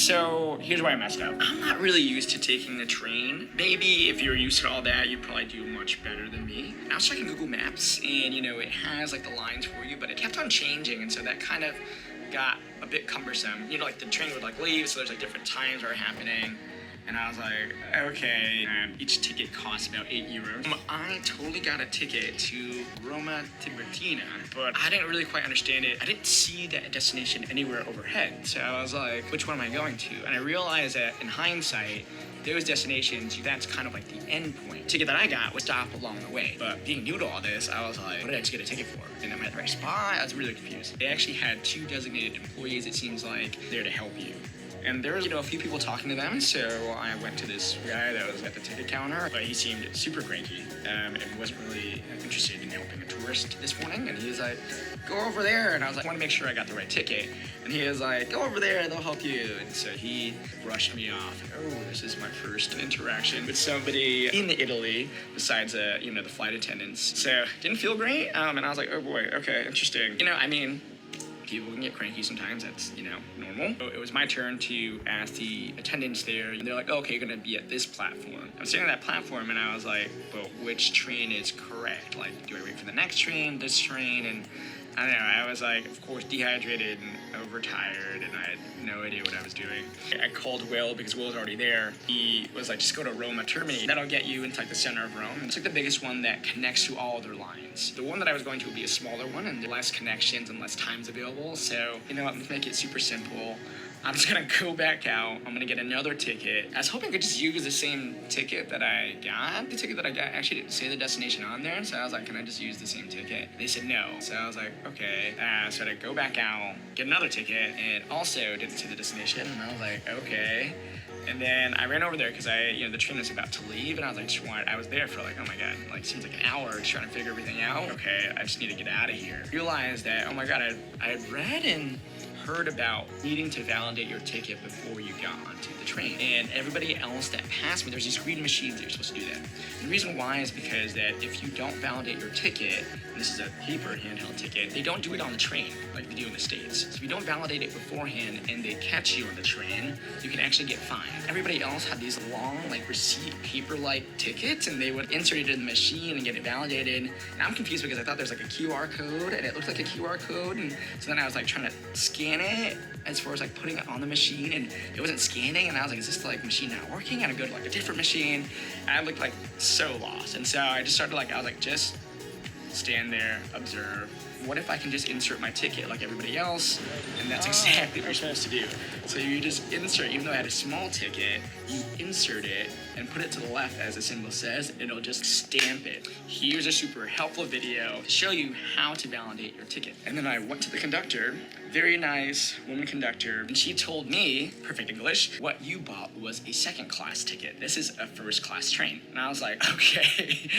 So here's where I messed up. I'm not really used to taking the train. Maybe if you're used to all that, you'd probably do much better than me. I was checking Google Maps and it has like the lines for you, but it kept on changing, and so that kind of got a bit cumbersome. Like the train would like leave, so there's like different times that are happening. And I was like, okay, each ticket costs about €8. I totally got a ticket to Roma Tiburtina, but I didn't really quite understand it. I didn't see that destination anywhere overhead. So I was like, which one am I going to? And I realized that in hindsight, those destinations, that's kind of like the end point. The ticket that I got was stop along the way. But being new to all this, I was like, what did I just get a ticket for? And am I at the right spot? I was really confused. They actually had 2 designated employees, it seems like, there to help you. And there was, a few people talking to them, so I went to this guy that was at the ticket counter, but he seemed super cranky and wasn't really interested in helping a tourist this morning. And he was like, go over there. And I was like, I want to make sure I got the right ticket. And he was like, go over there, they'll help you. And so he brushed me off. Oh, this is my first interaction with somebody in Italy besides, the flight attendants. So didn't feel great. And I was like, oh boy, okay, interesting. People can get cranky sometimes, that's, normal. So it was my turn to ask the attendants there, and they're like, okay, you're gonna be at this platform. I was sitting on that platform, and I was like, but which train is correct? Like, do I wait for the next train, this train? And I don't know, I was like, of course, dehydrated and overtired, and I had no idea what I was doing. I called Will because Will's already there. He was like, just go to Roma Termini. That'll get you into like the center of Rome. It's like the biggest one that connects to all other lines. The one that I was going to would be a smaller one, and there are less connections and less times available. So, let's make it super simple. I'm just gonna go back out. I'm gonna get another ticket. I was hoping I could just use the same ticket that I got. The ticket that I got actually didn't say the destination on there, so I was like, can I just use the same ticket? They said no. So I was like, okay. So I had to go back out, get another ticket, and also didn't say the destination. And I was like, okay. And then I ran over there because the train was about to leave, and I was like, I was there for like, oh my God, seems like an hour just trying to figure everything out. Okay, I just need to get out of here. Realized that, oh my God, I had read and heard about needing to validate your ticket before you got onto the train. And everybody else that passed me, there's these green machines that you're supposed to do that. And the reason why is because that if you don't validate your ticket, and this is a paper handheld ticket, they don't do it on the train like they do in the States. So if you don't validate it beforehand and they catch you on the train, you can actually get fined. Everybody else had these long, receipt paper-like tickets, and they would insert it in the machine and get it validated. And I'm confused because I thought there's like a QR code, and it looked like a QR code, and so then I was trying to scan it as far as putting it on the machine, and it wasn't scanning, and I was like, is this machine not working? And I go to a different machine, and I looked so lost. And so I just started I was just stand there, observe. What if I can just insert my ticket like everybody else? And that's exactly what you're supposed to do. So you just insert, even though I had a small ticket, you insert it and put it to the left as the symbol says, and it'll just stamp it. Here's a super helpful video to show you how to validate your ticket. And then I went to the conductor, very nice woman conductor, and she told me, perfect English, what you bought was a second class ticket. This is a first class train. And I was like, okay.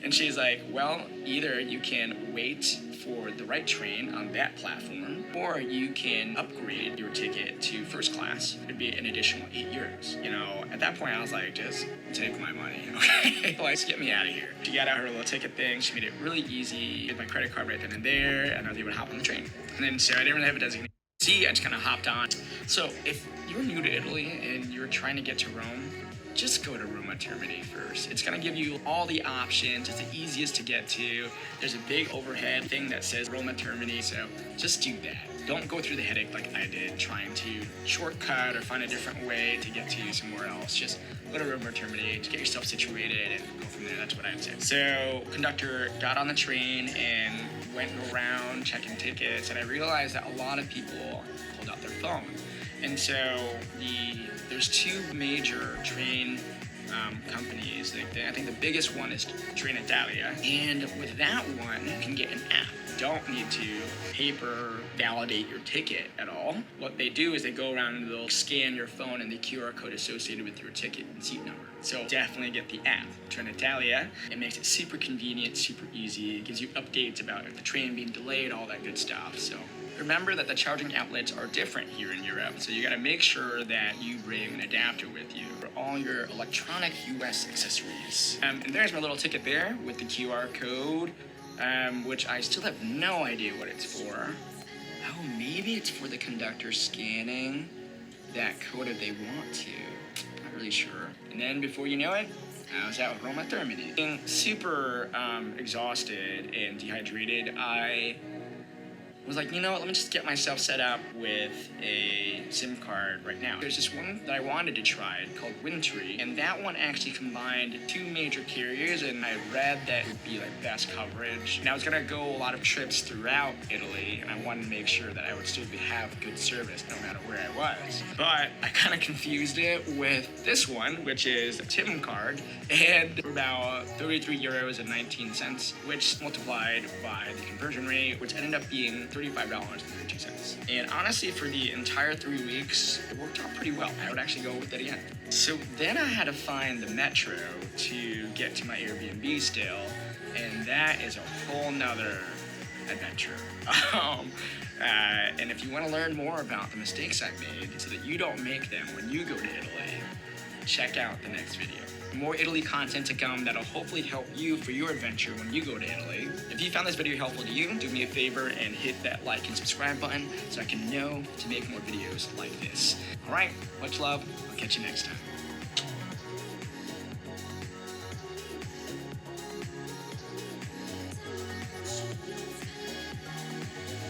And she's like, well, either you can wait for the right train on that platform, or you can upgrade your ticket to first class. It'd be an additional €8. At that point I was like, just take my money, okay? Just get me out of here. She got out her little ticket thing. She made it really easy. Get my credit card right then and there, and I was able to hop on the train. And then so I didn't really have a designation. See, I just kind of hopped on. So if you're new to Italy and you're trying to get to Rome, just go to Roma Termini first. It's gonna give you all the options. It's the easiest to get to. There's a big overhead thing that says Roma Termini, so just do that. Don't go through the headache like I did trying to shortcut or find a different way to get to somewhere else. Just go to Roma Termini, just get yourself situated and go from there. That's what I'd say. So conductor got on the train and went around checking tickets, and I realized that a lot of people pulled out their phone. And so there's 2 major train companies. I think the biggest one is Trenitalia, and with that one, you can get an app. You don't need to paper validate your ticket at all. What they do is they go around and they'll scan your phone and the QR code associated with your ticket and seat number. So definitely get the app. Trenitalia, it makes it super convenient, super easy. It gives you updates about the train being delayed, all that good stuff. So remember that the charging outlets are different here in Europe, so you gotta make sure that you bring an adapter with you for all your electronic US accessories. And there's my little ticket there with the QR code, which I still have no idea what it's for. Oh, maybe it's for the conductor scanning. that code if they want to. Not really sure. And then before you know it, I was out with Roma Termini. Being super exhausted and dehydrated, I was like, you know what, let me just get myself set up with a SIM card right now. There's this one that I wanted to try called Wintry, and that one actually combined 2 major carriers, and I read that it would be like best coverage. And I was gonna go a lot of trips throughout Italy, and I wanted to make sure that I would still have good service no matter where I was. But I kind of confused it with this one, which is a TIM card, and about 33 euros and 19 cents, which multiplied by the conversion rate, which ended up being $35.32. And honestly, for the entire 3 weeks, it worked out pretty well. I would actually go with it again. So then I had to find the metro to get to my Airbnb still, and that is a whole nother adventure. And if you want to learn more about the mistakes I made so that you don't make them when you go to Italy, check out the next video. More Italy content to come that'll hopefully help you for your adventure when you go to Italy. If you found this video helpful to you, do me a favor and hit that like and subscribe button so I can know to make more videos like this. All right, much love. I'll catch you next time.